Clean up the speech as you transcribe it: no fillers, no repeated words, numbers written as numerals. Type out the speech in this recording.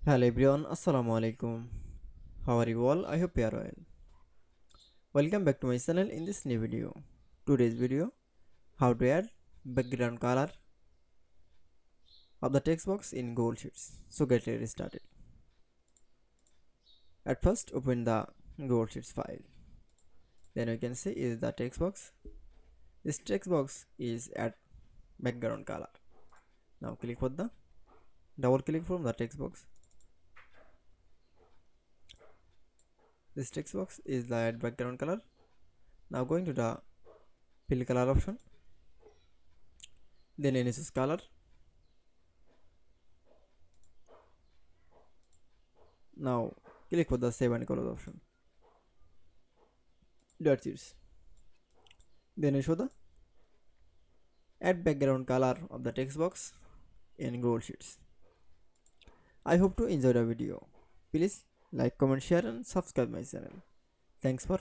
Hello everyone, Assalamu Walaikum. How are you all? I hope you are well. Welcome back to my channel in this new video. Today's video, how to add background color of the text box in Google Sheets. So get ready started. At first open the Google Sheets file. Then you can see is the text box. This text box is at background color. Now click for the double click from the text box. This text box is the add background color. Now going to the fill color option, then choose color. Now click for the save and color option. That's it. Then you show the add background color of the text box in Google Sheets. I hope to enjoy the video. Please like, comment, share and subscribe my channel. Thanks for